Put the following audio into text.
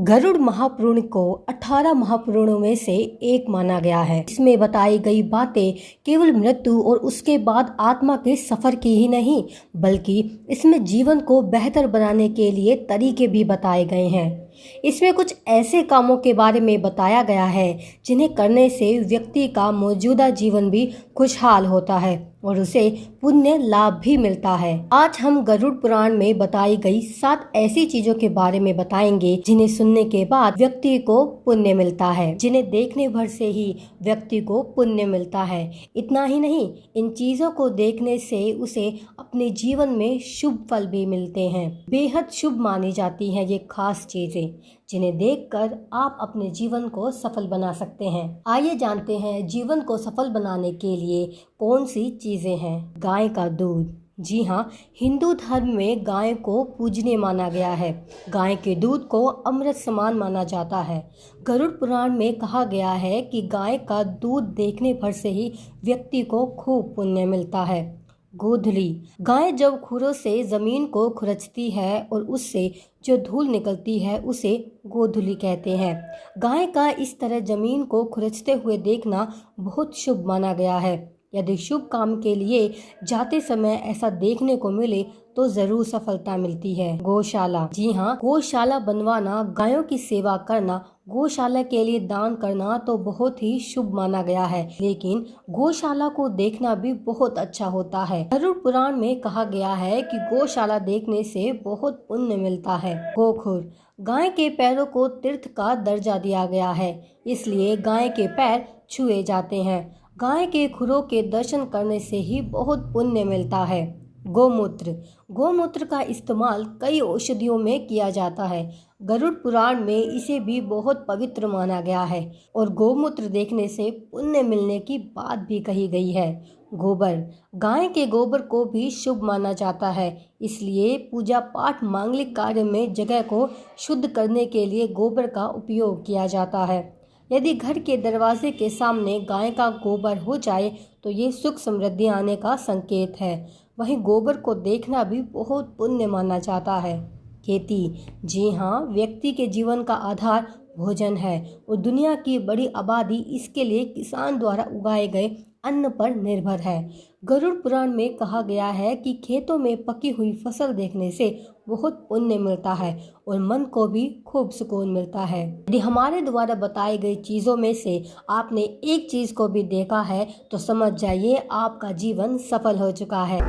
गरुड़ महापुराण को 18 महापुराणों में से एक माना गया है। इसमें बताई गई बातें केवल मृत्यु और उसके बाद आत्मा के सफर की ही नहीं, बल्कि इसमें जीवन को बेहतर बनाने के लिए तरीके भी बताए गए हैं। इसमें कुछ ऐसे कामों के बारे में बताया गया है जिन्हें करने से व्यक्ति का मौजूदा जीवन भी खुशहाल होता है और उसे पुण्य लाभ भी मिलता है। आज हम गरुड़ पुराण में बताई गई 7 ऐसी चीजों के बारे में बताएंगे जिन्हें सुनने के बाद व्यक्ति को पुण्य मिलता है, जिन्हें देखने भर से ही व्यक्ति को पुण्य मिलता है। इतना ही नहीं, इन चीजों को देखने से उसे अपने जीवन में शुभ फल भी मिलते हैं। बेहद शुभ मानी जाती हैं ये खास चीजें जिन्हें देखकर आप अपने जीवन को सफल बना सकते हैं। आइए जानते हैं जीवन को सफल बनाने के लिए कौन सी चीजें हैं। गाय का दूध। जी हाँ, हिंदू धर्म में गाय को पूजनीय माना गया है। गाय के दूध को अमृत समान माना जाता है। गरुड़ पुराण में कहा गया है कि गाय का दूध देखने भर से ही व्यक्ति को खूब पुण्य मिलता है। गोधली। गाय जब खुरों से जमीन को खुरचती है और उससे जो धूल निकलती है उसे गोधुली कहते हैं। गाय का इस तरह जमीन को खुरचते हुए देखना बहुत शुभ माना गया है। यदि शुभ काम के लिए जाते समय ऐसा देखने को मिले तो जरूर सफलता मिलती है। गौशाला। जी हाँ, गौशाला बनवाना, गायों की सेवा करना, गौशाला के लिए दान करना तो बहुत ही शुभ माना गया है, लेकिन गौशाला को देखना भी बहुत अच्छा होता है। गरुड़ पुराण में कहा गया है कि गौशाला देखने से बहुत पुण्य मिलता है। गोखुर। गाय के पैरों को तीर्थ का दर्जा दिया गया है, इसलिए गाय के पैर छुए जाते हैं। गाय के खुरों के दर्शन करने से ही बहुत पुण्य मिलता है। गोमूत्र। गोमूत्र का इस्तेमाल कई औषधियों में किया जाता है। गरुड़ पुराण में इसे भी बहुत पवित्र माना गया है और गोमूत्र देखने से पुण्य मिलने की बात भी कही गई है। गोबर। गाय के गोबर को भी शुभ माना जाता है, इसलिए पूजा पाठ, मांगलिक कार्य में जगह को शुद्ध करने के लिए गोबर का उपयोग किया जाता है। यदि घर के दरवाजे के सामने गाय का गोबर हो जाए तो ये सुख समृद्धि आने का संकेत है। वहीं गोबर को देखना भी बहुत पुण्य माना जाता है। खेती। जी हाँ, व्यक्ति के जीवन का आधार भोजन है और दुनिया की बड़ी आबादी इसके लिए किसान द्वारा उगाए गए अन्न पर निर्भर है। गरुड़ पुराण में कहा गया है कि खेतों में पकी हुई फसल देखने से बहुत पुण्य मिलता है और मन को भी खूब सुकून मिलता है। यदि हमारे द्वारा बताई गई चीजों में से आपने एक चीज को भी देखा है तो समझ जाइए आपका जीवन सफल हो चुका है।